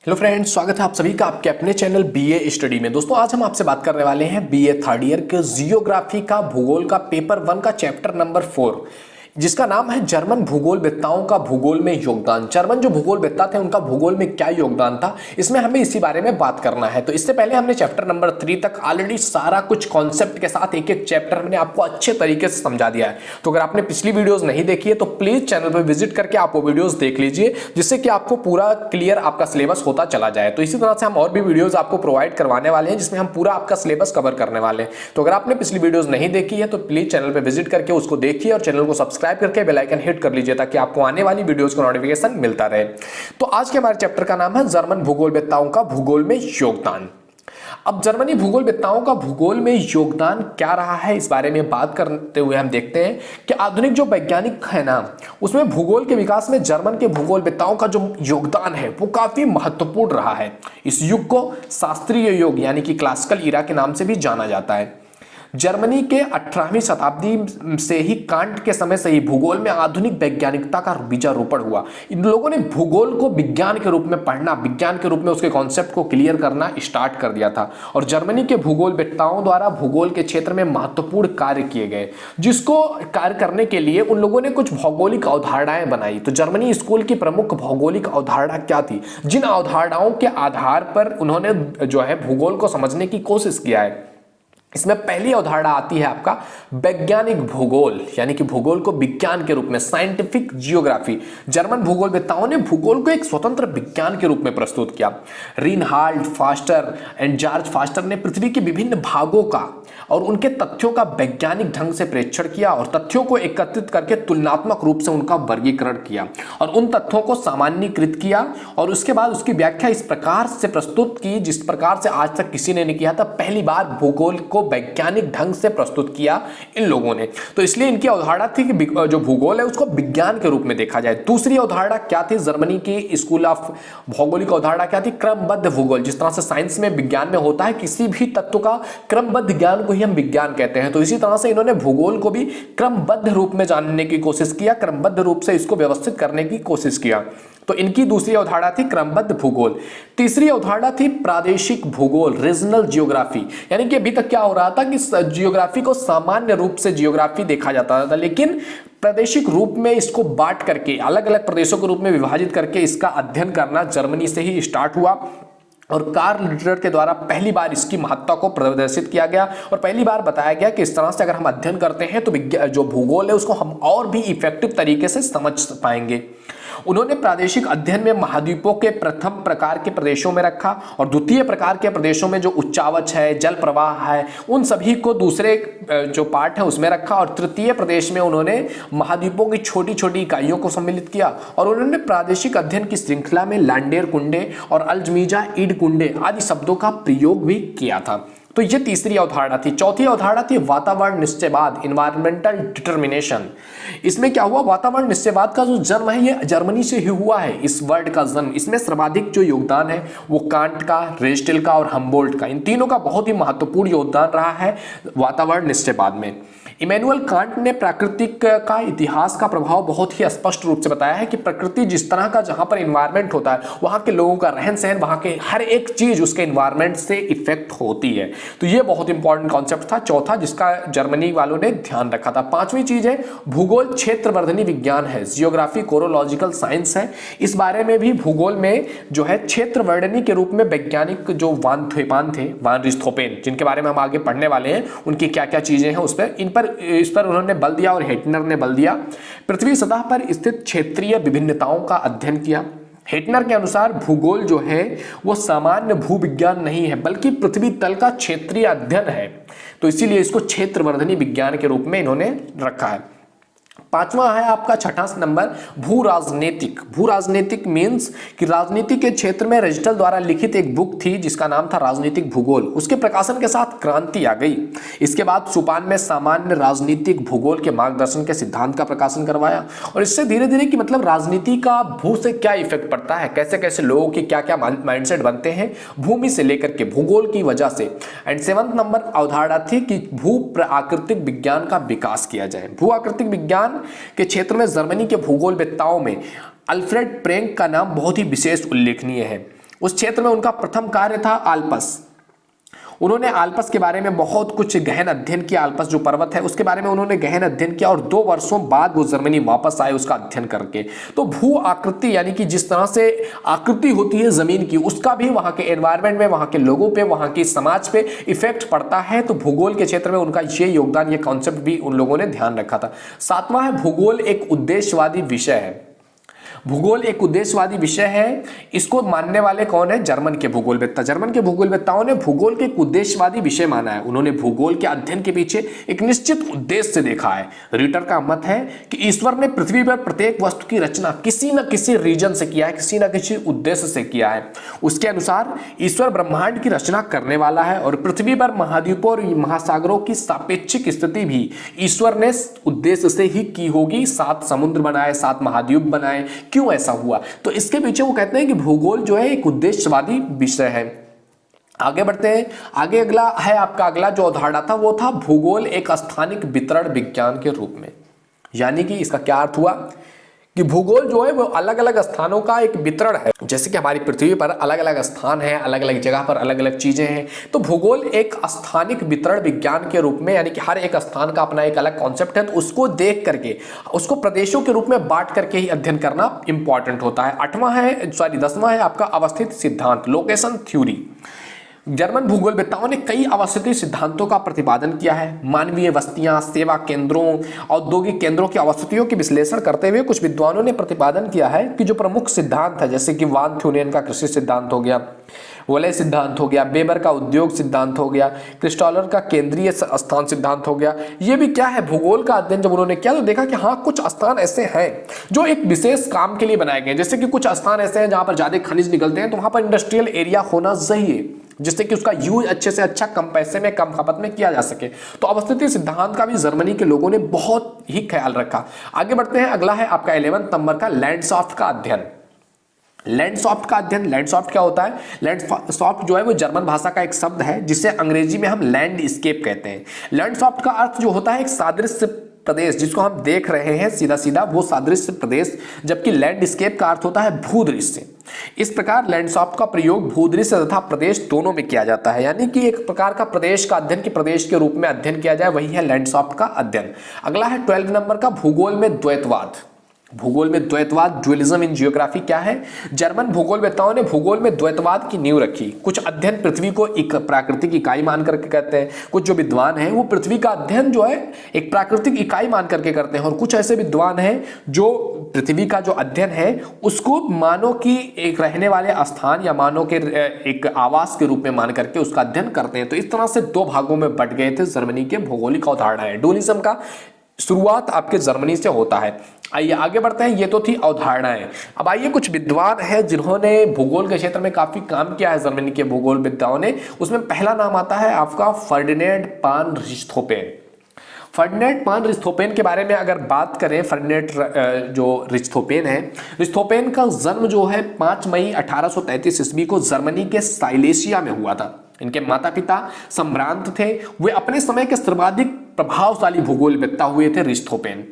Hello friends, स्वागत है आप सभी का आपके अपने चैनल बीए स्टडी में। दोस्तों आज हम आपसे बात करने वाले हैं बीए थर्ड ईयर के जियोग्राफी का भूगोल का पेपर 1 का चैप्टर नंबर 4, जिसका नाम है जर्मन भूगोलवेत्ताओं का भूगोल में योगदान। जर्मन जो भूगोलवेत्ता थे उनका भूगोल में क्या योगदान था, इसमें हमें इसी बारे में बात करना है। तो इससे पहले हमने चैप्टर नंबर 3 तक ऑलरेडी सारा कुछ कॉन्सेप्ट के साथ एक एक चैप्टर हमने आपको अच्छे तरीके से समझा दिया है। तो अगर आपने पिछली वीडियोस नहीं देखी है तो प्लीज चैनल पर विजिट करके आप वो वीडियोस देख लीजिए, जिससे कि आपको पूरा क्लियर आपका सिलेबस होता चला जाए। तो इसी तरह से हम और भी वीडियोस आपको प्रोवाइड करवाने वाले हैं जिसमें हम पूरा आपका सिलेबस कवर करने वाले हैं। तो अगर आपने पिछली वीडियोस नहीं देखी है तो प्लीज चैनल पर विजिट करके उसको देखिए और चैनल को सब्सक्राइब करके बेल आइकन हिट कर लीजिए ताकि आपको आने वाली वीडियोस का नोटिफिकेशन मिलता रहे। तो आज के हमारे चैप्टर का नाम है जर्मन भूगोलवेत्ताओं का भूगोल में योगदान। अब जर्मनी भूगोलवेत्ताओं का भूगोल में योगदान क्या रहा है, इस बारे में बात करते हुए हम देखते हैं कि आधुनिक जो वैज्ञानिक है ना, उसमें भूगोल के विकास में जर्मन के भूगोलवेत्ताओं का जो योगदान है वो काफी महत्वपूर्ण रहा है। इस युग को शास्त्रीय युग यानी कि क्लासिकल इरा के नाम से भी जाना जाता है। जर्मनी के 18वीं शताब्दी से ही कांट के समय से ही भूगोल में आधुनिक वैज्ञानिकता का बीजारोपण हुआ। इन लोगों ने भूगोल को विज्ञान के रूप में पढ़ना, विज्ञान के रूप में उसके कॉन्सेप्ट को क्लियर करना स्टार्ट कर दिया था। और जर्मनी के भूगोलवेत्ताओं द्वारा भूगोल के क्षेत्र में महत्वपूर्ण कार्य किए गए, जिसको कार्य करने के लिए उन लोगों ने कुछ भौगोलिक अवधारणाएं बनाई। तो जर्मनी स्कूल की प्रमुख भौगोलिक अवधारणा क्या थी, जिन अवधारणाओं के आधार पर उन्होंने जो है भूगोल को समझने की कोशिश किया है, इसमें पहली अवधारणा आती है आपका वैज्ञानिक भूगोल, यानी कि भूगोल को विज्ञान के रूप में, साइंटिफिक जियोग्राफी। जर्मन भूगोलवेत्ताओं ने भूगोल को एक स्वतंत्र विज्ञान के रूप में प्रस्तुत किया। रिनहाल्ड फास्टर एंड जॉर्ज फास्टर ने पृथ्वी के विभिन्न भागों का और उनके तथ्यों का वैज्ञानिक ढंग से प्रेक्षण किया और तथ्यों को एकत्रित करके तुलनात्मक रूप से उनका वर्गीकरण किया और उन तथ्यों को सामान्यीकृत किया और उसके बाद उसकी व्याख्या इस प्रकार से प्रस्तुत की जिस प्रकार से आज तक किसी ने नहीं किया था। पहली बार भूगोल को वैज्ञानिक ढंग से प्रस्तुत किया इन लोगों ने। तो इसलिए इनकी अवधारणा थी कि जो भूगोल है उसको विज्ञान के रूप में देखा जाए। दूसरी अवधारणा क्या थी जर्मनी की स्कूल ऑफ भौगोलिक अवधारणा क्या थी, क्रमबद्ध भूगोल। जिस तरह से साइंस में विज्ञान में होता है किसी भी तत्व का क्रमबद्ध ज्ञान को ही हम विज्ञान कहते हैं, तो इसी तरह से इन्होंने भूगोल को भी क्रमबद्ध रूप में जानने की कोशिश किया, क्रमबद्ध रूप से इसको व्यवस्थित करने की कोशिश किया। तो इनकी दूसरी अवधारणा थी क्रमबद्ध भूगोल। तीसरी अवधारणा थी प्रादेशिक भूगोल, रीजनल जियोग्राफी। यानी कि अभी तक क्या हो रहा था कि जियोग्राफी को सामान्य रूप से जियोग्राफी देखा जाता था, लेकिन प्रादेशिक रूप में इसको बांट करके, अलग अलग प्रदेशों के रूप में विभाजित करके इसका अध्ययन करना जर्मनी से ही स्टार्ट हुआ। और कार्ल लिटलर के द्वारा पहली बार इसकी महत्ता को प्रदर्शित किया गया और पहली बार बताया गया कि इस तरह से अगर हम अध्ययन करते हैं तो जो भूगोल है उसको हम और भी इफेक्टिव तरीके से समझ पाएंगे। उन्होंने प्रादेशिक अध्ययन में महाद्वीपों के प्रथम प्रकार के प्रदेशों में रखा और द्वितीय प्रकार के प्रदेशों में जो उच्चावच है, जल प्रवाह है, उन सभी को दूसरे जो पार्ट है उसमें रखा और तृतीय प्रदेश में उन्होंने महाद्वीपों की छोटी छोटी इकाइयों को सम्मिलित किया। और उन्होंने प्रादेशिक अध्ययन की श्रृंखला में लांडेर कुंडे और अल्जमीजा ईड कुंडे आदि शब्दों का प्रयोग भी किया था। तो ये तीसरी अवधारणा थी। चौथी अवधारणा थी वातावरण निश्चयवाद, इन्वायरमेंटल डिटर्मिनेशन। इसमें क्या हुआ, वातावरण निश्चयवाद का जो जन्म है ये जर्मनी से ही हुआ है। इस वर्ड का जन्म, इसमें सर्वाधिक जो योगदान है वो कांट का, रेस्टेल का और हम्बोल्ट का, इन तीनों का बहुत ही महत्वपूर्ण योगदान रहा है वातावरण निश्चयवाद में। इमैनुअल कांट ने प्राकृतिक का इतिहास का प्रभाव बहुत ही स्पष्ट रूप से बताया है कि प्रकृति जिस तरह का जहां पर इन्वायरमेंट होता है वहां के लोगों का रहन सहन, वहां के हर एक चीज उसके इन्वायरमेंट से इफेक्ट होती है। तो ये बहुत इंपॉर्टेंट कॉन्सेप्ट था चौथा, जिसका जर्मनी वालों ने ध्यान रखा था। पांचवी चीज है भूगोल क्षेत्रवर्धनी विज्ञान है, जियोग्राफी कोरोलॉजिकल साइंस है। इस बारे में भी भूगोल में जो है क्षेत्रवर्धनी के रूप में वैज्ञानिक जो वान रिस्थोपेन, जिनके बारे में हम आगे पढ़ने वाले हैं, उनकी क्या क्या चीजें हैं इस पर उन्होंने बल दिया और हेटनर ने बल दिया। पृथ्वी सतह पर स्थित क्षेत्रीय विभिन्नताओं का अध्ययन किया। हेटनर के अनुसार भूगोल जो है वो सामान्य भूविज्ञान नहीं है बल्कि पृथ्वी तल का क्षेत्रीय अध्ययन है, तो इसीलिए इसको क्षेत्रवर्धनी विज्ञान के रूप में इन्होंने रखा है। पांचवा है आपका छठा नंबर भू राजनीतिक। भू राजनीतिक मीन्स कि राजनीति के क्षेत्र में रेस्टल द्वारा लिखित एक बुक थी जिसका नाम था राजनीतिक भूगोल। उसके प्रकाशन के साथ क्रांति आ गई। इसके बाद सुपान में सामान्य राजनीतिक भूगोल के मार्गदर्शन के सिद्धांत का प्रकाशन करवाया और इससे धीरे धीरे कि मतलब राजनीति का भू से क्या इफेक्ट पड़ता है, कैसे कैसे लोगों की क्या क्या माइंडसेट बनते हैं भूमि से लेकर के भूगोल की वजह से। एंड सेवंथ नंबर अवधारणा थी कि भू प्राकृतिक विज्ञान का विकास किया जाए। भू आकृतिक विज्ञान के क्षेत्र में जर्मनी के भूगोलवेत्ताओं में अल्फ्रेड प्रेंक का नाम बहुत ही विशेष उल्लेखनीय है। उस क्षेत्र में उनका प्रथम कार्य था आल्पस। उन्होंने आल्पस के बारे में बहुत कुछ गहन अध्ययन किया। आल्पस जो पर्वत है उसके बारे में उन्होंने गहन अध्ययन किया और 2 वर्षों बाद वो जर्मनी वापस आए उसका अध्ययन करके। तो भू आकृति यानी कि जिस तरह से आकृति होती है जमीन की, उसका भी वहां के एनवायरमेंट में, वहां के लोगों पे, वहां की समाज पे इफेक्ट पड़ता है। तो भूगोल के क्षेत्र में उनका ये योगदान, ये कॉन्सेप्ट भी उन लोगों ने ध्यान रखा था। 7वां है भूगोल एक उद्देश्यवादी विषय है। भूगोल एक उद्देश्यवादी विषय है। इसको मानने वाले कौन है? जर्मन के भूगोलवेत्ता। जर्मन के भूगोलवेत्ताओं ने भूगोल के एक उद्देश्यवादी विषय माना है। उन्होंने भूगोल के अध्ययन के पीछे एक निश्चित उद्देश्य से देखा है। रिटर का मत है कि ईश्वर ने पृथ्वी पर प्रत्येक वस्तु की रचना किसी न किसी रीजन से किया है, किसी न किसी उद्देश्य से किया है। उसके अनुसार ईश्वर ब्रह्मांड की रचना करने वाला है और पृथ्वी पर महाद्वीपों और महासागरों की सापेक्षिक स्थिति भी ईश्वर ने उद्देश्य से ही की होगी। 7 समुद्र बनाए, 7 महाद्वीप बनाए। क्यों ऐसा हुआ? तो इसके पीछे वो कहते हैं कि भूगोल जो है एक उद्देश्यवादी विषय है। आगे बढ़ते हैं। आगे अगला है आपका, अगला जो अवधारणा था वो था भूगोल एक स्थानिक वितरण विज्ञान के रूप में। यानी कि इसका क्या अर्थ हुआ कि भूगोल जो है वो अलग अलग स्थानों का एक वितरण है। जैसे कि हमारी पृथ्वी पर अलग अलग स्थान है, अलग अलग जगह पर अलग अलग चीजें हैं। तो भूगोल एक स्थानिक वितरण विज्ञान के रूप में, यानी कि हर एक स्थान का अपना एक अलग कॉन्सेप्ट है, तो उसको देख करके, उसको प्रदेशों के रूप में बांट करके ही अध्ययन करना इंपॉर्टेंट होता है। 10वां है आपका अवस्थित सिद्धांत, लोकेशन थ्योरी। जर्मन भूगोलवेत्ताओं ने कई अवस्थिति सिद्धांतों का प्रतिपादन किया है। मानवीय बस्तियां, सेवा केंद्रों, औद्योगिक केंद्रों की अवस्थितियों के विश्लेषण करते हुए कुछ विद्वानों ने प्रतिपादन किया है कि जो प्रमुख सिद्धांत है, जैसे कि वान थ्यूनियन का कृषि सिद्धांत हो गया, वोले सिद्धांत हो गया, बेबर का उद्योग सिद्धांत हो गया, क्रिस्टॉलर का केंद्रीय स्थान सिद्धांत हो गया, ये भी क्या है, भूगोल का अध्ययन जब उन्होंने किया तो देखा कि हाँ कुछ स्थान ऐसे हैं जो एक विशेष काम के लिए बनाए गए। जैसे कि कुछ स्थान ऐसे हैं जहां पर ज्यादा खनिज निकलते हैं, तो वहां पर इंडस्ट्रियल एरिया होना चाहिए जिससे कि उसका यूज अच्छे से अच्छा, कम पैसे में, कम खपत में किया जा सके। तो अवस्थिति सिद्धांत का भी जर्मनी के लोगों ने बहुत ही ख्याल रखा। आगे बढ़ते हैं। अगला है आपका 11 नंबर का लैंडस्केप का अध्ययन। लैंडस्केप का अध्ययन, लैंडस्केप क्या होता है? लैंडस्केप जो है वो जर्मन भाषा का एक शब्द है जिसे अंग्रेजी में हम लैंडस्केप कहते हैं। लैंडस्केप का अर्थ जो होता है एक सादृश्य प्रदेश, जिसको हम देख रहे हैं सीधा सीधा वो सादृश्य प्रदेश, जबकि लैंडस्केप का अर्थ होता है भूदृश्य। इस प्रकार लैंडस्केप का प्रयोग भूदृश्य तथा प्रदेश दोनों में किया जाता है, यानी कि एक प्रकार का प्रदेश का अध्ययन की प्रदेश के रूप में अध्ययन किया जाए, वही है लैंडस्केप का अध्ययन। अगला है 12 नंबर का भूगोल में द्वैतवाद। भूगोल में द्वैतवाद, ड्यूअलिज्म इन जियोग्राफी क्या है? जर्मन भूगोलवेत्ताओं ने भूगोल में द्वैतवाद की नींव रखी। कुछ अध्ययन पृथ्वी को एक प्राकृतिक इकाई मान करके करते हैं, कुछ जो विद्वान हैं वो पृथ्वी का अध्ययन जो है एक प्राकृतिक इकाई मान करके करते हैं, और कुछ ऐसे विद्वान हैं जो पृथ्वी का जो अध्ययन है उसको मानव की एक रहने वाले स्थान या मानव के एक आवास के रूप में मान करके उसका अध्ययन करते हैं। तो इस तरह से 2 भागों में बट गए थे जर्मनी के भौगोलिक अवधारणाएं। ड्यूअलिज्म का शुरुआत आपके जर्मनी से होता है। आइए आगे बढ़ते हैं। ये तो थी अवधारणाएं। अब आइए कुछ विद्वान हैं जिन्होंने भूगोल के क्षेत्र में काफी काम किया है जर्मनी के भूगोलवेत्ताओं ने। उसमें पहला नाम आता है आपका फर्डिनेंड पान रिchthofen। फर्डिनेंड पान रिchthofen के बारे में अगर बात करें, फर्डिनेंड जो रिchthofen है, रिchthofen का जन्म जो है 5 मई 1833 ईस्वी को जर्मनी के साइलेशिया में हुआ था। इनके माता पिता सम्भ्रांत थे। वे अपने समय के सर्वाधिक प्रभावशाली भूगोलवेत्ता हुए थे रिchthofen।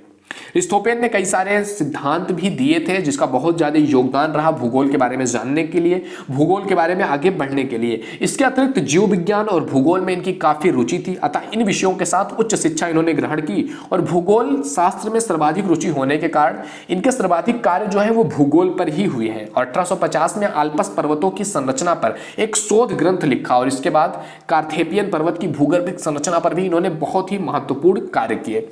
रिchthofen ने कई सारे सिद्धांत भी दिए थे जिसका बहुत ज्यादा योगदान रहा भूगोल के बारे में जानने के लिए, भूगोल के बारे में आगे बढ़ने के लिए। इसके अतिरिक्त जीव विज्ञान और भूगोल में इनकी काफी रुचि थी, अतः इन विषयों के साथ उच्च शिक्षा इन्होंने ग्रहण की और भूगोल शास्त्र में सर्वाधिक रुचि होने के कारण इनके सर्वाधिक कार्य जो है वो भूगोल पर ही हुए हैं। और 1850 में आल्पस पर्वतों की संरचना पर एक शोध ग्रंथ लिखा और इसके बाद कारथेपियन पर्वत की भूगर्भिक संरचना पर भी इन्होंने बहुत ही महत्वपूर्ण कार्य किए।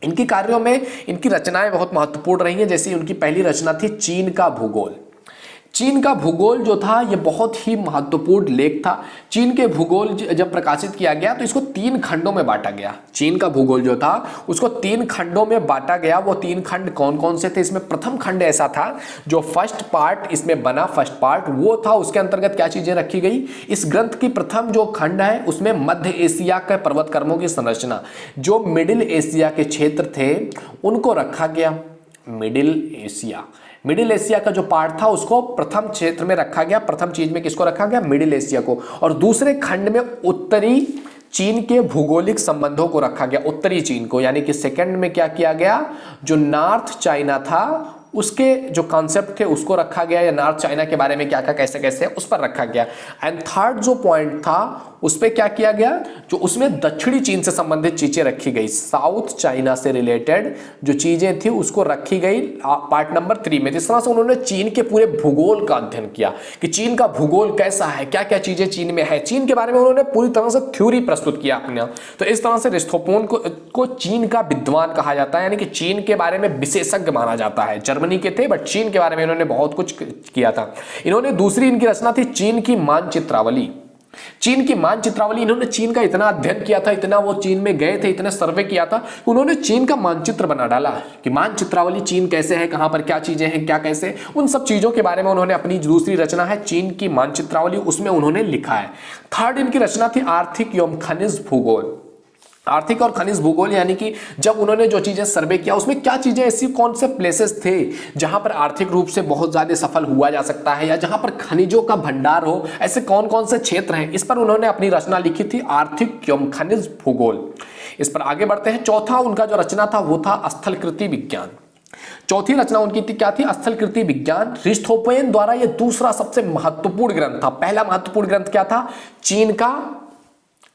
इनके कार्यों में इनकी रचनाएं बहुत महत्वपूर्ण रही हैं। जैसे उनकी पहली रचना थी चीन का भूगोल। चीन का भूगोल जो था ये बहुत ही महत्वपूर्ण लेख था। चीन के भूगोल जब प्रकाशित किया गया तो इसको 3 खंडों में बांटा गया। चीन का भूगोल जो था उसको 3 खंडों में बांटा गया। वो 3 खंड कौन कौन से थे? इसमें प्रथम खंड ऐसा था जो फर्स्ट पार्ट इसमें बना, फर्स्ट पार्ट वो था, उसके अंतर्गत क्या चीजें रखी गई? इस ग्रंथ की प्रथम जो खंड है उसमें मध्य एशिया के पर्वतक्रमों की संरचना, जो मिडिल एशिया के क्षेत्र थे उनको रखा गया। मिडिल एशिया का जो पार्ट था उसको प्रथम क्षेत्र में रखा गया। प्रथम चीज में किसको रखा गया? मिडिल एशिया को। और दूसरे खंड में उत्तरी चीन के भूगोलिक संबंधों को रखा गया, उत्तरी चीन को। यानी कि सेकंड में क्या किया गया? जो नॉर्थ चाइना था उसके जो कॉन्सेप्ट थे उसको रखा गया, या नॉर्थ चाइना के बारे में क्या क्या कैसे कैसे उस पर रखा गया। एंड थर्ड जो पॉइंट था उस पर क्या किया गया, जो उसमें दक्षिणी चीन से संबंधित चीजें रखी गई, साउथ चाइना से रिलेटेड जो चीजें थी उसको रखी गई पार्ट नंबर 3 में। इस तरह से उन्होंने चीन के पूरे भूगोल का अध्ययन किया कि चीन का भूगोल कैसा है, क्या क्या चीजें चीन में है, चीन के बारे में उन्होंने पूरी तरह से थ्योरी प्रस्तुत किया अपने। तो इस तरह से अरिस्तोफेन को चीन का विद्वान कहा जाता है, यानी कि चीन के बारे में विशेषज्ञ माना जाता है। जर्मनी के थे बट चीन के बारे में इन्होंने बहुत कुछ किया था। इन्होंने दूसरी इनकी रचना थी चीन की मानचित्रावली। चीन की मानचित्रावली, इन्होंने चीन का इतना अध्ययन किया था, इतना वो चीन में गए थे, इतने सर्वे किया था, उन्होंने चीन का मानचित्र बना डाला कि मानचित्रावली चीन कैसे है, कहां पर क्या चीजें हैं, क्या कैसे, उन सब चीजों के बारे में उन्होंने अपनी दूसरी रचना है चीन की मानचित्रावली, उसमें उन्होंने लिखा है। थर्ड इनकी रचना थी आर्थिक एवं खनिज भूगोल। आर्थिक और खनिज भूगोल यानी कि जब उन्होंने जो चीजें सर्वे किया उसमें क्या चीजें ऐसी, कौन से प्लेसेस थे जहां पर आर्थिक रूप से बहुत ज्यादा सफल हुआ जा सकता है, या जहां पर खनिजों का भंडार हो, ऐसे कौन कौन से क्षेत्र हैं, इस पर उन्होंने अपनी रचना लिखी थी आर्थिक एवं खनिज भूगोल। इस पर आगे बढ़ते हैं। चौथा उनका जो रचना था वो था स्थलकृति विज्ञान। चौथी रचना उनकी थी क्या थी, स्थलकृति विज्ञान। अरिस्तोफेन द्वारा यह दूसरा सबसे महत्वपूर्ण ग्रंथ था। पहला महत्वपूर्ण ग्रंथ क्या था, चीन का,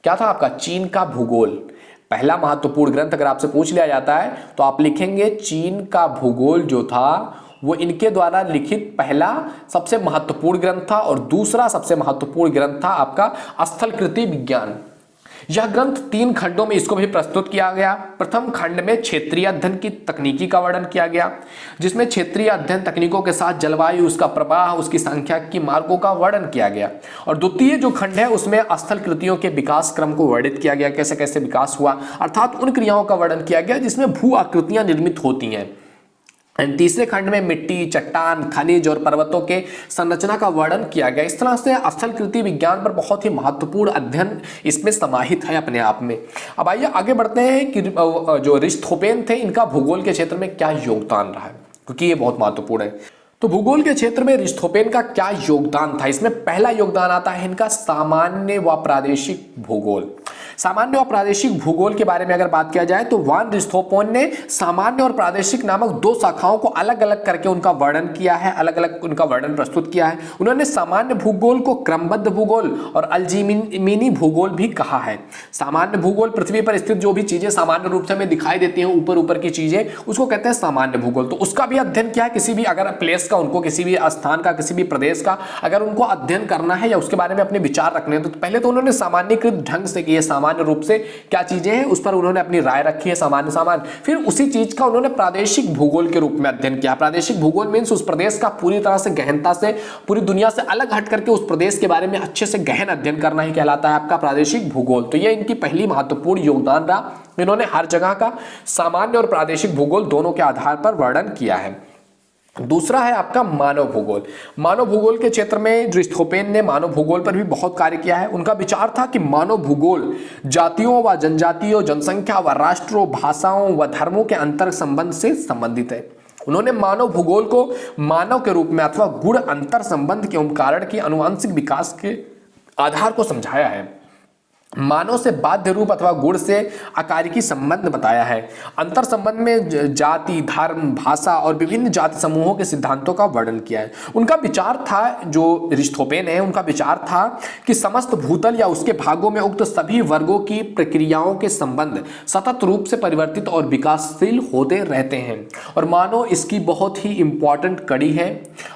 क्या था आपका, चीन का भूगोल। पहला महत्वपूर्ण ग्रंथ अगर आपसे पूछ लिया जाता है तो आप लिखेंगे चीन का भूगोल जो था वो इनके द्वारा लिखित पहला सबसे महत्वपूर्ण ग्रंथ था, और दूसरा सबसे महत्वपूर्ण ग्रंथ था आपका स्थलकृति विज्ञान। यह ग्रंथ 3 खंडों में इसको भी प्रस्तुत किया गया। प्रथम खंड में क्षेत्रीय अध्ययन की तकनीकी का वर्णन किया गया, जिसमें क्षेत्रीय अध्ययन तकनीकों के साथ जलवायु, उसका प्रवाह, उसकी सांख्यिकी मार्गों का वर्णन किया गया। और द्वितीय जो खंड है उसमें स्थल कृतियों के विकास क्रम को वर्णित किया गया, कैसे कैसे विकास हुआ, अर्थात उन क्रियाओं का वर्णन किया गया जिसमें भू आकृतियां निर्मित होती हैं। तीसरे खंड में मिट्टी, चट्टान, खनिज और पर्वतों के संरचना का वर्णन किया गया। इस तरह से स्थलकृति विज्ञान पर बहुत ही महत्वपूर्ण अध्ययन इसमें समाहित है अपने आप में। अब आइए आगे बढ़ते हैं कि जो अरिस्तोफेन थे इनका भूगोल के क्षेत्र में क्या योगदान रहा है, क्योंकि ये बहुत महत्वपूर्ण है। तो भूगोल के क्षेत्र में अरिस्तोफेन का क्या योगदान था, इसमें पहला योगदान आता है इनका सामान्य व प्रादेशिक भूगोल। सामान्य और प्रादेशिक भूगोल के बारे में अगर बात किया जाए तो वान अरिस्तोफेन ने सामान्य और प्रादेशिक नामक 2 शाखाओं को अलग अलग करके उनका वर्णन किया है, अलग अलग उनका वर्णन प्रस्तुत किया है। उन्होंने सामान्य भूगोल को क्रमबद्ध भूगोल और अलजीमिनी भूगोल भी कहा है। सामान्य भूगोल पृथ्वी पर स्थित जो भी चीजें सामान्य रूप से हमें दिखाई देती हैं, ऊपर ऊपर की चीजें, उसको कहते हैं सामान्य भूगोल। तो उसका भी अध्ययन किया है। किसी भी अगर प्लेस का, उनको किसी भी स्थान का, किसी भी प्रदेश का अगर उनको अध्ययन करना है या उसके बारे में अपने विचार रखने हैं तो पहले तो उन्होंने सामान्यकृत ढंग से किए, सामान्य रूप से क्या चीजें हैं उस पर उन्होंने अपनी राय रखी है, सामान्य। फिर उसी चीज का उन्होंने प्रादेशिक भूगोल के रूप में अध्ययन किया। प्रादेशिक भूगोल मींस उस प्रदेश का पूरी तरह से गहनता से, पूरी दुनिया से अलग हट करके उस प्रदेश के बारे में अच्छे से गहन अध्ययन करना ही कहलाता है आपका प्रादेशिक भूगोल। तो यह इनकी पहली महत्वपूर्ण योगदान रहा। इन्होंने हर जगह का सामान्य और प्रादेशिक भूगोल दोनों के आधार पर वर्णन किया है। दूसरा है आपका मानव भूगोल। मानव भूगोल के क्षेत्र में अरिस्तोफेन ने मानव भूगोल पर भी बहुत कार्य किया है। उनका विचार था कि मानव भूगोल जातियों व जनजातियों, जनसंख्या व राष्ट्रों, भाषाओं व धर्मों के अंतर संबंध से संबंधित है। उन्होंने मानव भूगोल को मानव के रूप में अथवा गुण अंतर संबंध के कारण की आनुवंशिक विकास के आधार को समझाया है। मानव से बाध्य रूप अथवा गुण से आकारिकी संबंध बताया है। अंतर संबंध में जाति, धर्म, भाषा और विभिन्न जाति समूहों के सिद्धांतों का वर्णन किया है। उनका विचार था, जो अरिस्तोफेन है उनका विचार था कि समस्त भूतल या उसके भागों में उक्त सभी वर्गों की प्रक्रियाओं के संबंध सतत रूप से परिवर्तित और विकासशील होते रहते हैं, और मानव इसकी बहुत ही इंपॉर्टेंट कड़ी है।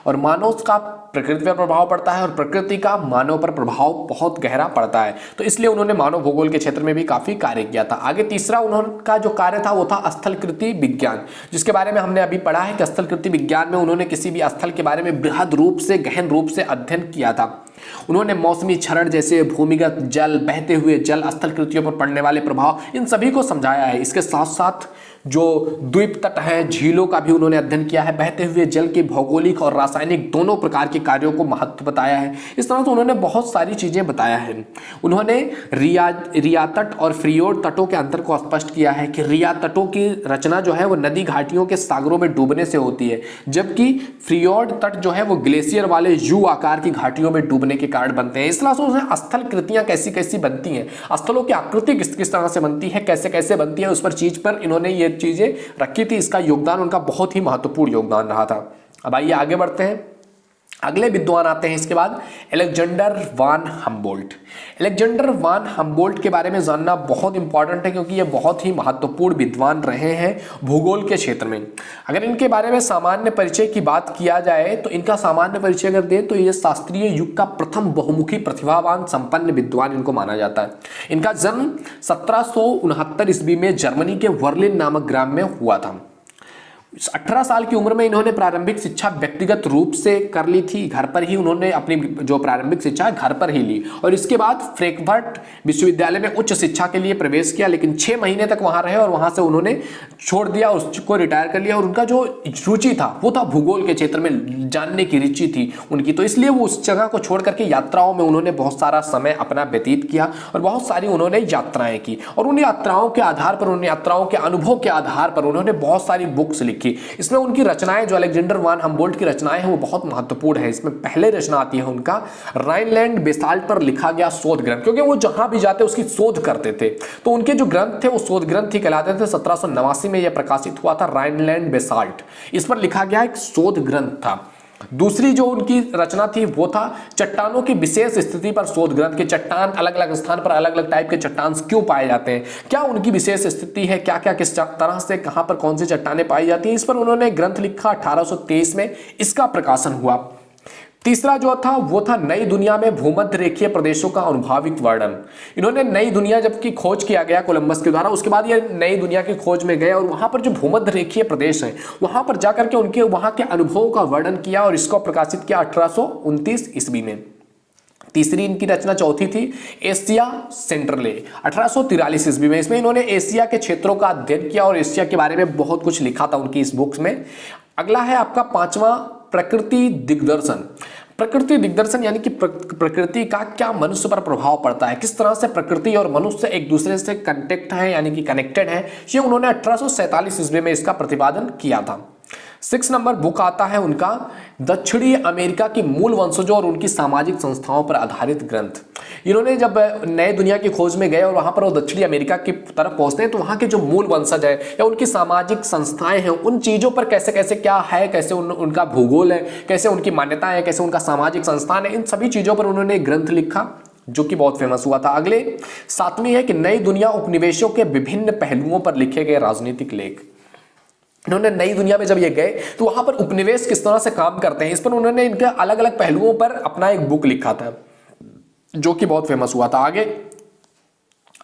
और मानव का प्रकृति पर प्रभाव पड़ता है और प्रकृति का मानव पर प्रभाव बहुत गहरा पड़ता है। तो इसलिए उन्होंने मानव भूगोल के क्षेत्र में भी काफी कार्य किया था। आगे तीसरा उनका जो कार्य था वो था स्थलकृति विज्ञान, जिसके बारे में हमने अभी पढ़ा है कि स्थलकृति विज्ञान में उन्होंने किसी भी स्थल के बारे में बृहद रूप से, गहन रूप से अध्ययन किया था। उन्होंने मौसमी क्षरण जैसे भूमिगत जल, बहते हुए जल, स्थलकृतियों पर पड़ने वाले प्रभाव, इन सभी को समझाया है। इसके साथ साथ जो द्वीप तट है, झीलों का भी उन्होंने अध्ययन किया है। बहते हुए जल के भौगोलिक और रासायनिक दोनों प्रकार के कार्यों को महत्व बताया है। इस तरह से उन्होंने बहुत सारी चीजें बताया है। उन्होंने रिया तट और फ्रियोड तटों के अंतर को स्पष्ट किया है कि रिया तटों की रचना जो है वो नदी घाटियों के सागरों में डूबने से होती है, जबकि फ्रियोड तट जो है वो ग्लेशियर वाले यू आकार की घाटियों में डूबने के कारण बनते हैं। इस तरह से स्थल कृतियां कैसी कैसी बनती हैं, स्थलों की आकृति किस किस तरह से बनती है, कैसे कैसे बनती है, उस पर चीज पर इन्होंने ये चीजें रखी थी। इसका योगदान उनका बहुत ही महत्वपूर्ण योगदान रहा था। अब आइए आगे बढ़ते हैं, अगले विद्वान आते हैं इसके बाद, अलेक्जेंडर वान हम्बोल्ट। अलेक्जेंडर वान हम्बोल्ट के बारे में जानना बहुत इंपॉर्टेंट है, क्योंकि ये बहुत ही महत्वपूर्ण विद्वान रहे हैं भूगोल के क्षेत्र में। अगर इनके बारे में सामान्य परिचय की बात किया जाए तो इनका सामान्य परिचय अगर दें तो ये शास्त्रीय युग का प्रथम बहुमुखी प्रतिभावान संपन्न विद्वान इनको माना जाता है। इनका जन्म 1769 ईस्वी में जर्मनी के वर्लिन नामक ग्राम में हुआ था। 18 साल की उम्र में इन्होंने प्रारंभिक शिक्षा व्यक्तिगत रूप से कर ली थी, घर पर ही उन्होंने अपनी जो प्रारंभिक शिक्षा है घर पर ही ली, और इसके बाद फ्रैंकफर्ट विश्वविद्यालय में उच्च शिक्षा के लिए प्रवेश किया, लेकिन 6 महीने तक वहां रहे और वहां से उन्होंने छोड़ दिया, उसको रिटायर कर लिया। और उनका जो रुचि था वो था भूगोल के क्षेत्र में, जानने की रुचि थी उनकी, तो इसलिए वो उस जगह को छोड़ करके यात्राओं में उन्होंने बहुत सारा समय अपना व्यतीत किया और बहुत सारी उन्होंने यात्राएं की, और उन यात्राओं के आधार पर, उन यात्राओं के अनुभव के आधार पर उन्होंने बहुत सारी बुक्स लिखी। इसमें उनकी रचनाएं, जो अलेक्जेंडर वान हम्बोल्ट की रचनाएं हैं वो बहुत महत्वपूर्ण है। इसमें पहले रचना आती है उनका राइनलैंड बेसाल्ट पर लिखा गया शोध ग्रंथ, क्योंकि वो जहां भी जाते उसकी शोध करते थे, तो उनके जो ग्रंथ थे वो शोध ग्रंथ ही कहलाते थे। 1789 में यह प्रकाशित हुआ था राइनलैंड बेसाल्ट, इस पर लिखा गया एक शोध ग्रंथ था। दूसरी जो उनकी रचना थी वो था चट्टानों की विशेष स्थिति पर शोध ग्रंथ, के चट्टान अलग अलग स्थान पर अलग अलग टाइप के चट्टान क्यों पाए जाते हैं, क्या उनकी विशेष स्थिति है, क्या क्या किस तरह से कहां पर कौन सी चट्टानें पाई जाती हैं, इस पर उन्होंने ग्रंथ लिखा। 1823 में इसका प्रकाशन हुआ। तीसरा जो था वो था नई दुनिया में भूमध्य रेखीय प्रदेशों का अनुभाविक वर्णन। इन्होंने नई दुनिया जबकि खोज किया गया कोलंबस के द्वारा, उसके बाद ये नई दुनिया की खोज में गए और वहां पर जो भूमध्य रेखीय प्रदेश है वहां पर जाकर के उनके वहां के अनुभवों का वर्णन किया और इसको प्रकाशित किया 1829 ईस्वी में। तीसरी इनकी रचना, चौथी थी एशिया सेंट्रले, 1843 ईस्वी में। इसमें इन्होंने एशिया के क्षेत्रों का अध्ययन किया और एशिया के बारे में बहुत कुछ लिखा था उनकी इस बुक्स में। अगला है आपका पांचवा, प्रकृति दिग्दर्शन। प्रकृति दिग्दर्शन यानी कि प्रकृति का क्या मनुष्य पर प्रभाव पड़ता है, किस तरह से प्रकृति और मनुष्य एक दूसरे से कनेक्ट है यानी कि कनेक्टेड है, ये उन्होंने 1847 ईस्वी में इसका प्रतिपादन किया था। 6 नंबर बुक आता है उनका दक्षिणी अमेरिका की मूल वंशजों और उनकी सामाजिक संस्थाओं पर आधारित ग्रंथ। इन्होंने जब नए दुनिया की खोज में गए और वहां पर वो दक्षिणी अमेरिका की तरफ पहुंचते हैं तो वहां के जो मूल वंशज है या उनकी सामाजिक संस्थाएं हैं उन चीजों पर कैसे कैसे क्या है, कैसे उनका भूगोल है, कैसे उनकी मान्यता है, कैसे उनका सामाजिक संस्थान है, इन सभी चीजों पर उन्होंने ग्रंथ लिखा जो कि बहुत फेमस हुआ था। अगले 7वीं है कि नई दुनिया उपनिवेशों के विभिन्न पहलुओं पर लिखे गए राजनीतिक लेख। इन्होंने नई दुनिया में जब ये गए तो वहां पर उपनिवेश किस तरह से काम करते हैं इस पर उन्होंने इनके अलग अलग पहलुओं पर अपना एक बुक लिखा था जो कि बहुत फेमस हुआ था। आगे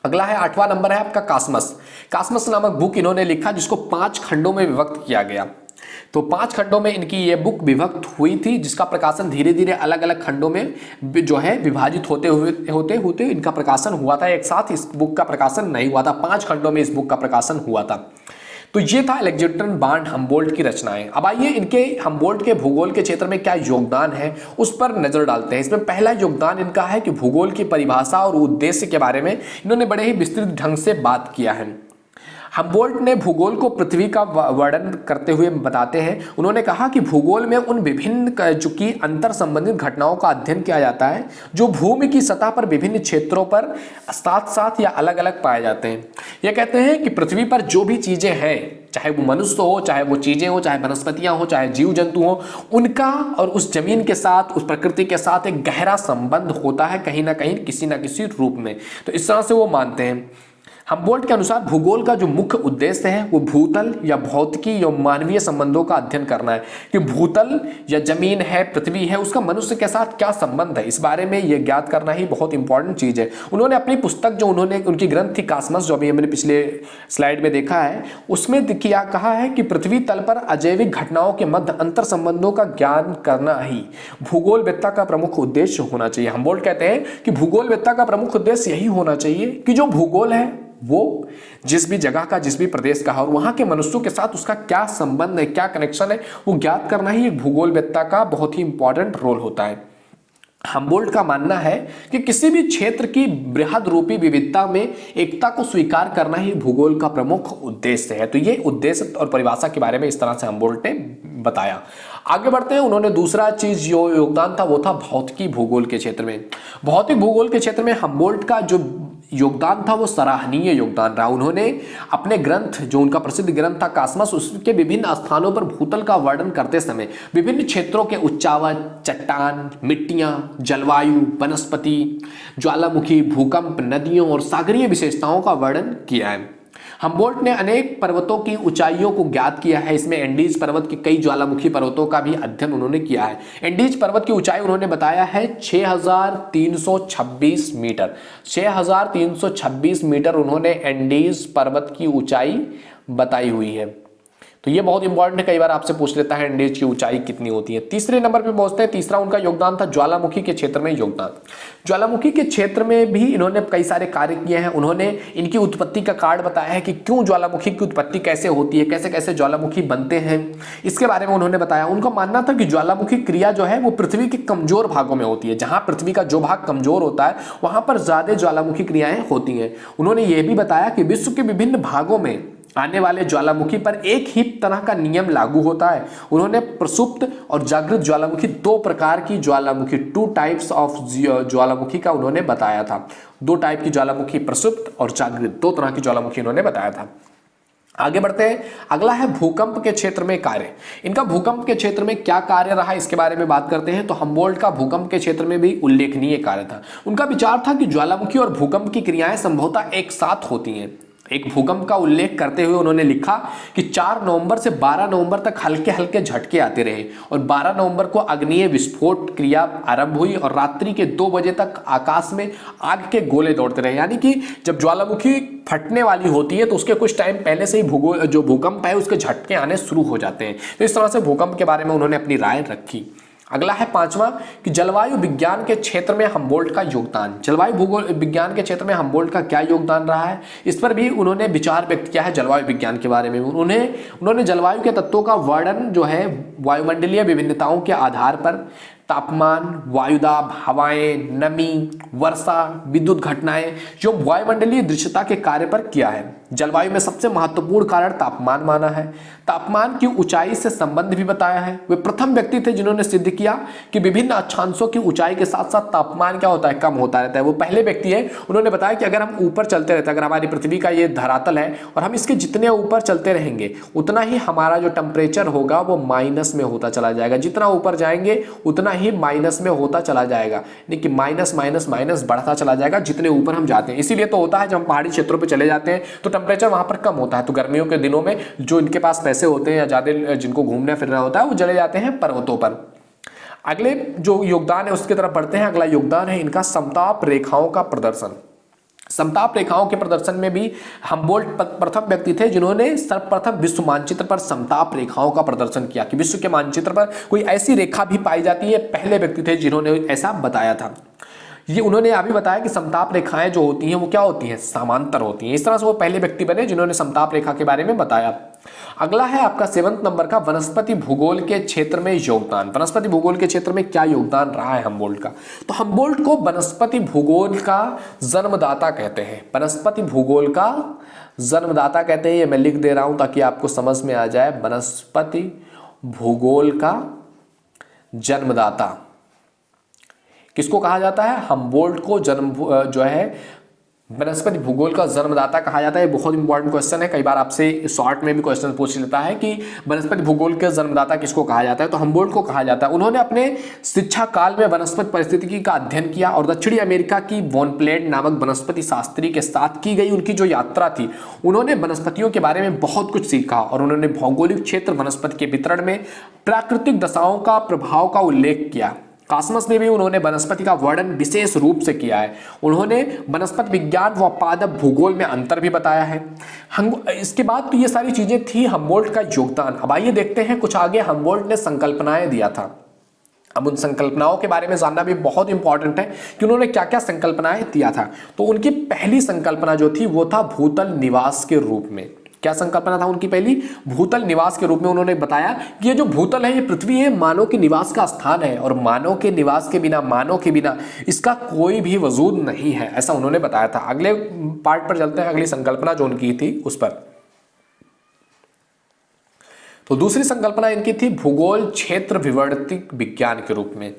अगला है 8वां नंबर है आपका कास्मस। कास्मस नामक बुक इन्होंने लिखा जिसको 5 खंडों में विभक्त किया गया। तो 5 खंडों में इनकी ये बुक विभक्त हुई थी जिसका प्रकाशन धीरे धीरे अलग अलग खंडों में जो है विभाजित होते हुए इनका प्रकाशन हुआ था। एक साथ इस बुक का प्रकाशन नहीं हुआ था, 5 खंडों में इस बुक का प्रकाशन हुआ था। तो ये था अलेक्जेंडर वान हम्बोल्ट की रचनाएं। अब आइए इनके हम्बोल्ट के भूगोल के क्षेत्र में क्या योगदान है उस पर नजर डालते हैं। इसमें पहला योगदान इनका है कि भूगोल की परिभाषा और उद्देश्य के बारे में इन्होंने बड़े ही विस्तृत ढंग से बात किया है। हम्बोल्ट ने भूगोल को पृथ्वी का वर्णन करते हुए बताते हैं, उन्होंने कहा कि भूगोल में उन विभिन्न जो कि अंतर संबंधित घटनाओं का अध्ययन किया जाता है जो भूमि की सतह पर विभिन्न क्षेत्रों पर साथ साथ या अलग अलग पाए जाते हैं। यह कहते हैं कि पृथ्वी पर जो भी चीजें हैं, चाहे वो मनुष्य हो, चाहे वो चीजें हो, चाहे वनस्पतियां हो, चाहे जीव जंतु हो, उनका और उस जमीन के साथ, उस प्रकृति के साथ एक गहरा संबंध होता है कहीं ना कहीं किसी ना किसी रूप में। तो इस तरह से वो मानते हैं। हम्बोल्ट के अनुसार भूगोल का जो मुख्य उद्देश्य है वो भूतल या भौतिकी या मानवीय संबंधों का अध्ययन करना है कि भूतल या जमीन है, पृथ्वी है, उसका मनुष्य के साथ क्या संबंध है, इस बारे में ये ज्ञात करना ही बहुत इंपॉर्टेंट चीज है। उन्होंने अपनी पुस्तक जो उनकी ग्रंथ थी कास्मस, जो अभी हमने पिछले स्लाइड में देखा है, उसमें किया कहा है कि पृथ्वी तल पर अजैविक घटनाओं के मध्य अंतर संबंधों का ज्ञान करना ही भूगोलवेत्ता का प्रमुख उद्देश्य होना चाहिए। हम्बोल्ट कहते हैं कि भूगोलवेत्ता का प्रमुख उद्देश्य यही होना चाहिए कि जो भूगोल है वो जिस भी जगह का, जिस भी प्रदेश का है और वहां के मनुष्यों के साथ उसका क्या संबंध है, क्या कनेक्शन है, वो ज्ञात करना ही एक भूगोलवेत्ता का बहुत ही इंपॉर्टेंट रोल होता है। हम्बोल्ट का मानना है कि किसी भी क्षेत्र की बृहद रूपी विविधता में एकता को स्वीकार करना ही भूगोल का प्रमुख उद्देश्य है। तो ये उद्देश्य और परिभाषा के बारे में इस तरह से हम्बोल्ट ने बताया। आगे बढ़ते हैं। उन्होंने दूसरा चीज जो योगदान था वो था भौतिकी भूगोल के क्षेत्र में। भौतिक भूगोल के क्षेत्र में हम्बोल्ट का जो योगदान था वो सराहनीय योगदान रहा। उन्होंने अपने ग्रंथ, जो उनका प्रसिद्ध ग्रंथ था कासमस, उसके विभिन्न स्थानों पर भूतल का वर्णन करते समय विभिन्न क्षेत्रों के उच्चावच, चट्टान, मिट्टियां, जलवायु, वनस्पति, ज्वालामुखी, भूकंप, नदियों और सागरीय विशेषताओं का वर्णन किया है। हम्बोल्ट ने अनेक पर्वतों की ऊंचाइयों को ज्ञात किया है। इसमें एंडीज पर्वत के कई ज्वालामुखी पर्वतों का भी अध्ययन उन्होंने किया है। एंडीज पर्वत की ऊंचाई उन्होंने बताया है 6326 मीटर। 6326 मीटर उन्होंने एंडीज पर्वत की ऊंचाई बताई हुई है। तो ये बहुत इंपॉर्टेंट है, कई बार आपसे पूछ लेता है एंडीज की ऊंचाई कितनी होती है। तीसरे नंबर पे पहुंचते हैं। तीसरा उनका योगदान था ज्वालामुखी के क्षेत्र में योगदान। ज्वालामुखी के क्षेत्र में भी इन्होंने कई सारे कार्य किए हैं। उन्होंने इनकी उत्पत्ति का कारण बताया है कि क्यों ज्वालामुखी की उत्पत्ति कैसे होती है, कैसे कैसे ज्वालामुखी बनते हैं, इसके बारे में उन्होंने बताया। उनका मानना था कि ज्वालामुखी क्रिया जो है वो पृथ्वी के कमजोर भागों में होती है। जहां पृथ्वी का जो भाग कमजोर होता है वहां पर ज्यादा ज्वालामुखी क्रियाएं होती हैं। उन्होंने ये भी बताया कि विश्व के विभिन्न भागों में आने वाले ज्वालामुखी पर एक ही तरह का नियम लागू होता है। उन्होंने प्रसुप्त और जागृत ज्वालामुखी, दो प्रकार की ज्वालामुखी, 2 टाइप्स ऑफ ज्वालामुखी का उन्होंने बताया था। 2 टाइप की ज्वालामुखी, प्रसुप्त और जागृत, 2 तरह की ज्वालामुखी उन्होंने बताया था। आगे बढ़ते हैं। अगला है भूकंप के क्षेत्र में कार्य। इनका भूकंप के क्षेत्र में क्या कार्य रहा, इसके बारे में बात करते हैं। तो हम्बोल्ट का भूकंप के क्षेत्र में भी उल्लेखनीय कार्य था। उनका विचार था कि ज्वालामुखी और भूकंप की क्रियाएं संभवतः एक साथ होती हैं। एक भूकंप का उल्लेख करते हुए उन्होंने लिखा कि 4 नवंबर से 12 नवंबर तक हल्के हल्के झटके आते रहे और 12 नवंबर को अग्निय विस्फोट क्रिया आरंभ हुई और रात्रि के 2 बजे तक आकाश में आग के गोले दौड़ते रहे। यानी कि जब ज्वालामुखी फटने वाली होती है तो उसके कुछ टाइम पहले से ही जो भूकंप है उसके झटके आने शुरू हो जाते हैं। तो इस तरह से भूकंप के बारे में उन्होंने अपनी राय रखी। अगला है 5वां कि जलवायु विज्ञान के क्षेत्र में हम्बोल्ट का योगदान। जलवायु भूगोल विज्ञान के क्षेत्र में हम्बोल्ट का क्या योगदान रहा है, इस पर भी उन्होंने विचार व्यक्त किया है। जलवायु विज्ञान के बारे में उन्होंने जलवायु के तत्वों का वर्णन जो है वायुमंडलीय विभिन्नताओं के आधार पर तापमान, वायुदाब, हवाएं, नमी, वर्षा, विद्युत घटनाएं जो वायुमंडलीय दृश्यता के कार्य पर किया है। जलवायु में सबसे महत्वपूर्ण कारण तापमान माना है। तापमान की ऊंचाई से संबंध भी बताया है। वे प्रथम व्यक्ति थे जिन्होंने सिद्ध किया कि विभिन्न अक्षांशों की ऊंचाई के साथ साथ तापमान क्या होता है, कम होता रहता है। वो पहले व्यक्ति है। उन्होंने बताया कि अगर हम ऊपर चलते रहते हैं, अगर हमारी पृथ्वी का ये धरातल है और हम इसके जितने ऊपर चलते रहेंगे उतना ही हमारा जो टेम्परेचर होगा वो माइनस में होता चला जाएगा। जितना ऊपर जाएंगे उतना ही माइनस में होता चला जाएगा, यानी कि माइनस माइनस माइनस बढ़ता चला जाएगा जितने ऊपर हम जाते हैं। इसीलिए तो होता है जब हम पहाड़ी क्षेत्रों पे चले जाते हैं तो टेम्परेचर वहां पर कम होता है। तो गर्मियों के दिनों में जो इनके पास पैसे होते हैं या ज्यादा जिनको घूमना फिरना होता है वो चले जाते हैं पर्वतों पर। अगले जो योगदान है उसकी तरफ बढ़ते हैं। अगला योगदान है इनका समताप रेखाओं का प्रदर्शन। समताप रेखाओं के प्रदर्शन में भी हम्बोल्ट प्रथम व्यक्ति थे जिन्होंने सर्वप्रथम विश्व मानचित्र पर समताप रेखाओं का प्रदर्शन किया कि विश्व के मानचित्र पर कोई ऐसी रेखा भी पाई जाती है। पहले व्यक्ति थे जिन्होंने ऐसा बताया था। ये उन्होंने अभी बताया कि समताप रेखाएं जो होती हैं वो क्या होती हैं, समांतर होती हैं। इस तरह से वो पहले व्यक्ति बने जिन्होंने समताप रेखा के बारे में बताया। अगला है आपका 7वें नंबर का वनस्पति भूगोल के क्षेत्र में योगदान। वनस्पति भूगोल के क्षेत्र में क्या योगदान रहा है हम्बोल्ट का, तो हम्बोल्ट को वनस्पति भूगोल का जन्मदाता कहते हैं। वनस्पति भूगोल का जन्मदाता कहते हैं। ये मैं लिख दे रहा हूं ताकि आपको समझ में आ जाए। वनस्पति भूगोल का जन्मदाता किसको कहा जाता है, हम्बोल्ट को जो है वनस्पति भूगोल का जन्मदाता कहा जाता है। बहुत इंपॉर्टेंट क्वेश्चन है, कई बार आपसे शॉर्ट में भी क्वेश्चन पूछ लेता है कि वनस्पति भूगोल के जन्मदाता किसको कहा जाता है, तो हम्बोल्ट को कहा जाता है। उन्होंने अपने शिक्षा काल में वनस्पति पारिस्थितिकी का अध्ययन किया और दक्षिणी अमेरिका की वॉन प्लेट नामक वनस्पति शास्त्री के साथ की गई उनकी जो यात्रा थी, उन्होंने वनस्पतियों के बारे में बहुत कुछ सीखा और उन्होंने भौगोलिक क्षेत्र वनस्पति के वितरण में प्राकृतिक दशाओं का प्रभाव का उल्लेख किया। कासमस में भी उन्होंने वनस्पति का वर्णन विशेष रूप से किया है। उन्होंने वनस्पति विज्ञान व पादप भूगोल में अंतर भी बताया है। इसके बाद तो ये सारी चीजें थी हम्बोल्ट का योगदान। अब आइए देखते हैं कुछ आगे हम्बोल्ट ने संकल्पनाएं दिया था। अब उन संकल्पनाओं के बारे में जानना भी बहुत इंपॉर्टेंट है कि उन्होंने क्या क्या संकल्पनाएं दिया था। तो उनकी पहली संकल्पना जो थी वो था भूतल निवास के रूप में। क्या संकल्पना था उनकी पहली, भूतल निवास के रूप में। उन्होंने बताया कि ये जो भूतल है ये पृथ्वी है, मानव के निवास का स्थान है और मानव के निवास के बिना, मानव के बिना इसका कोई भी वजूद नहीं है, ऐसा उन्होंने बताया था। अगले पार्ट पर चलते हैं, अगली संकल्पना जो उनकी थी उस पर। तो दूसरी संकल्पना इनकी थी भूगोल क्षेत्र विवर्तिक विज्ञान के रूप में।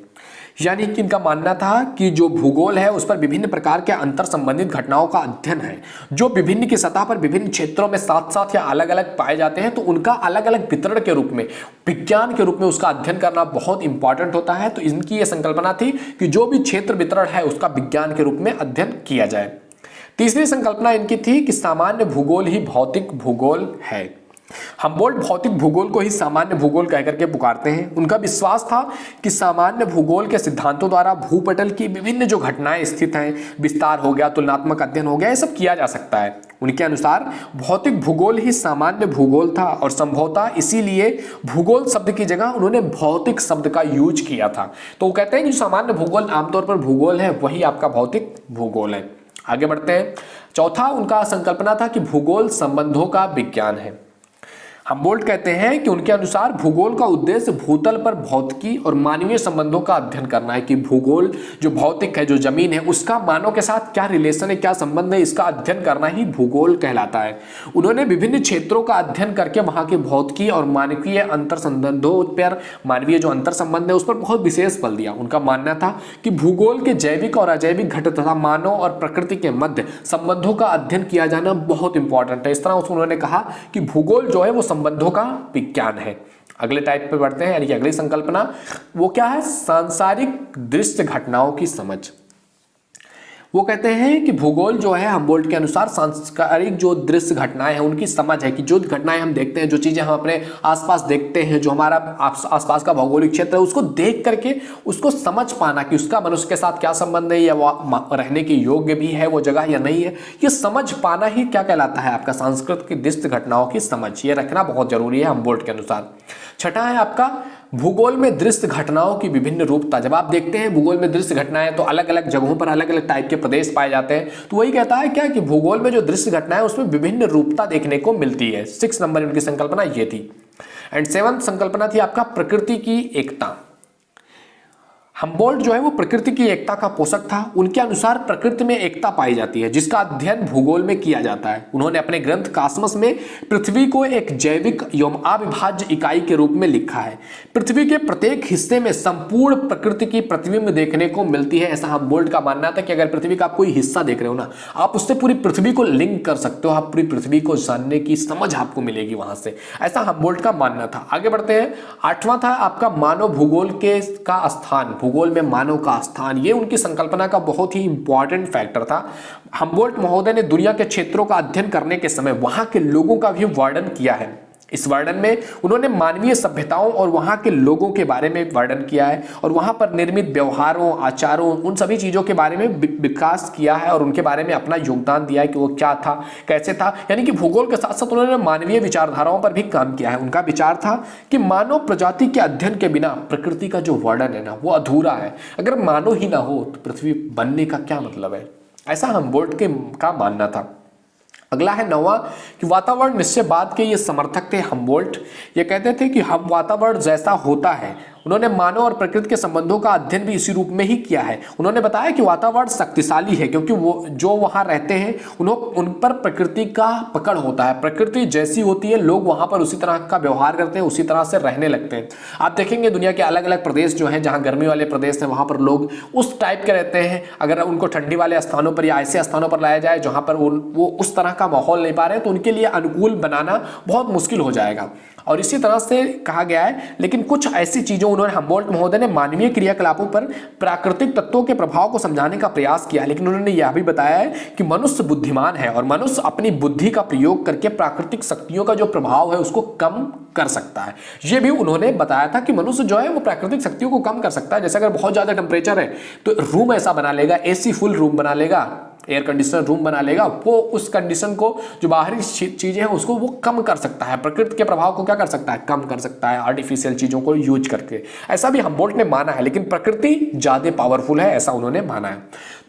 यानी कि इनका मानना था कि जो भूगोल है उस पर विभिन्न प्रकार के अंतर संबंधित घटनाओं का अध्ययन है, जो विभिन्न की सतह पर विभिन्न क्षेत्रों में साथ साथ या अलग अलग पाए जाते हैं, तो उनका अलग अलग वितरण के रूप में, विज्ञान के रूप में उसका अध्ययन करना बहुत इंपॉर्टेंट होता है। तो इनकी यह संकल्पना थी कि जो भी क्षेत्र वितरण है उसका विज्ञान के रूप में अध्ययन किया जाए। तीसरी संकल्पना इनकी थी कि सामान्य भूगोल ही भौतिक भूगोल है। हमबोल्ट भौतिक भूगोल को ही सामान्य भूगोल कहकर के पुकारते हैं। उनका विश्वास था कि सामान्य भूगोल के सिद्धांतों द्वारा भूपटल की विभिन्न जो घटनाएं स्थित हैं, विस्तार हो गया, तुलनात्मक अध्ययन हो गया, ये सब किया जा सकता है। उनके अनुसार भौतिक भूगोल ही सामान्य भूगोल था और संभवतः इसीलिए भूगोल शब्द की जगह उन्होंने भौतिक शब्द का यूज किया था। तो वो कहते हैं कि जो सामान्य भूगोल आमतौर पर भूगोल है वही आपका भौतिक भूगोल है। आगे बढ़ते हैं। चौथा उनका संकल्पना था कि भूगोल संबंधों का विज्ञान है। हमबोल्ट कहते हैं कि उनके अनुसार भूगोल का उद्देश्य भूतल पर भौतिकी और मानवीय संबंधों का अध्ययन करना है, कि भूगोल जो भौतिक है, जो जमीन है, उसका मानव के साथ क्या रिलेशन है, क्या संबंध है, इसका अध्ययन करना ही भूगोल कहलाता है। उन्होंने विभिन्न क्षेत्रों का अध्ययन करके वहां की भौतिकी और मानवीय अंतर संबंधों पर, मानवीय जो अंतर संबंध है उस पर बहुत विशेष बल दिया। उनका मानना था कि भूगोल के जैविक और अजैविक घटक तथा मानव और प्रकृति के मध्य संबंधों का अध्ययन किया जाना बहुत इंपॉर्टेंट है। इस तरह उन्होंने कहा कि भूगोल जो है वो संबंधों का विज्ञान है। अगले टाइप पे बढ़ते हैं, यानी कि अगली संकल्पना वो क्या है, सांसारिक दृश्य घटनाओं की समझ। वो कहते हैं कि भूगोल जो है हमबोल्ट के अनुसार सांस्कृतिक जो दृश्य घटनाएं हैं उनकी समझ है, कि जो घटनाएं हम देखते हैं, जो चीजें हम अपने आसपास देखते हैं, जो हमारा आसपास का भौगोलिक क्षेत्र है, उसको देख करके उसको समझ पाना कि उसका मनुष्य के साथ क्या संबंध है, या वो रहने के योग्य भी है वो जगह या नहीं है, ये समझ पाना ही क्या कहलाता है, आपका सांस्कृतिक दृश्य घटनाओं की समझ। ये रखना बहुत जरूरी है हमबोल्ट के अनुसार। छठा है आपका भूगोल में दृश्य घटनाओं की विभिन्न रूपता। जब आप देखते हैं भूगोल में दृश्य घटनाएं तो अलग अलग जगहों पर अलग अलग टाइप के प्रदेश पाए जाते हैं, तो वही कहता है क्या कि भूगोल में जो दृश्य घटनाएं उसमें विभिन्न रूपता देखने को मिलती है। 6 नंबर उनकी संकल्पना ये थी। एंड 7th संकल्पना थी आपका प्रकृति की एकता। हमबोल्ट जो है वो प्रकृति की एकता का पोषक था। उनके अनुसार प्रकृति में एकता पाई जाती है जिसका अध्ययन भूगोल में किया जाता है। उन्होंने अपने ग्रंथ कॉस्मस में पृथ्वी को एक जैविक एवं अविभाज्य इकाई के रूप में लिखा है। पृथ्वी के प्रत्येक हिस्से में संपूर्ण प्रकृति की प्रतिबिंब देखने को मिलती है। ऐसा हमबोल्ट का मानना था कि अगर पृथ्वी का आप कोई हिस्सा देख रहे हो ना, आप उससे पूरी पृथ्वी को लिंक कर सकते हो, आप पूरी पृथ्वी को जानने की समझ आपको मिलेगी वहां से। ऐसा हमबोल्ट का मानना था। आगे बढ़ते हैं। 8वां था आपका मानव भूगोल के का स्थान, भूगोल में मानव का स्थान। ये उनकी संकल्पना का बहुत ही इंपॉर्टेंट फैक्टर था। हमबोल्ट महोदय ने दुनिया के क्षेत्रों का अध्ययन करने के समय वहां के लोगों का भी वर्णन किया है। इस वर्णन में उन्होंने मानवीय सभ्यताओं और वहां के लोगों के बारे में वर्णन किया है और वहां पर निर्मित व्यवहारों, आचारों, उन सभी चीजों के बारे में विकास किया है और उनके बारे में अपना योगदान दिया है कि वो क्या था, कैसे था। यानी कि भूगोल के साथ साथ उन्होंने मानवीय विचारधाराओं पर भी काम किया है। उनका विचार था कि मानव प्रजाति के अध्ययन के बिना प्रकृति का जो वर्णन है ना वो अधूरा है। अगर मानव ही ना हो तो पृथ्वी बनने का क्या मतलब है, ऐसा हमबोल्ट का मानना था। अगला है 9वां कि वातावरण निश्चयवाद के ये समर्थक थे हमबोल्ट। ये कहते थे कि हम वातावरण जैसा होता है। उन्होंने मानव और प्रकृति के संबंधों का अध्ययन भी इसी रूप में ही किया है। उन्होंने बताया कि वातावरण शक्तिशाली है क्योंकि वो जो वहां रहते हैं उन पर प्रकृति का पकड़ होता है। प्रकृति जैसी होती है, लोग वहां पर उसी तरह का व्यवहार करते हैं, उसी तरह से रहने लगते हैं। आप देखेंगे दुनिया के अलग अलग प्रदेश जो हैं, जहां गर्मी वाले प्रदेश हैं, वहां पर लोग उस टाइप के रहते हैं। अगर उनको ठंडी वाले स्थानों पर या ऐसे स्थानों पर लाया जाए जहां पर वो उस तरह का माहौल नहीं पा रहे, तो उनके लिए अनुकूल बनाना बहुत मुश्किल हो जाएगा। और इसी तरह से कहा गया है। लेकिन कुछ ऐसी चीजों उन्होंने हमबोल्ट महोदय ने मानवीय क्रियाकलापों पर प्राकृतिक तत्वों के प्रभाव को समझाने का प्रयास किया। लेकिन उन्होंने यह भी बताया है कि मनुष्य बुद्धिमान है और मनुष्य अपनी बुद्धि का प्रयोग करके प्राकृतिक शक्तियों का जो प्रभाव है उसको कम कर सकता है। यह भी उन्होंने बताया था कि मनुष्य जो है वो प्राकृतिक शक्तियों को कम कर सकता है। जैसे अगर बहुत ज्यादा टेम्परेचर है तो रूम ऐसा बना लेगा, एसी फुल रूम बना लेगा, एयर कंडीशनर रूम बना लेगा, वो उस कंडीशन को जो बाहरी चीजें हैं उसको वो कम कर सकता है, प्रकृति के प्रभाव को क्या कर सकता है, कम कर सकता है आर्टिफिशियल चीजों को यूज करके। ऐसा भी हमबोल्ट ने माना है, लेकिन प्रकृति ज्यादा पावरफुल है ऐसा उन्होंने माना है।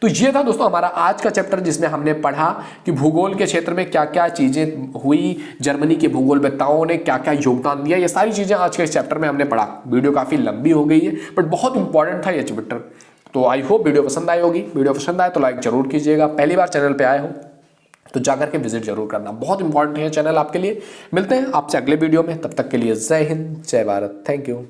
तो ये था दोस्तों हमारा आज का चैप्टर जिसमें हमने पढ़ा कि भूगोल के क्षेत्र में क्या क्या चीजें हुई, जर्मनी के भूगोलवेत्ताओं ने क्या क्या योगदान दिया, ये सारी चीजें आज के इस चैप्टर में हमने पढ़ा। वीडियो काफी लंबी हो गई है बट बहुत इंपॉर्टेंट था ये चैप्टर। तो आई होप वीडियो पसंद आई होगी। वीडियो पसंद आए तो लाइक जरूर कीजिएगा। पहली बार चैनल पे आए हो तो जाकर के विजिट जरूर करना, बहुत इंपॉर्टेंट है चैनल आपके लिए। मिलते हैं आपसे अगले वीडियो में, तब तक के लिए जय हिंद, जय भारत, थैंक यू।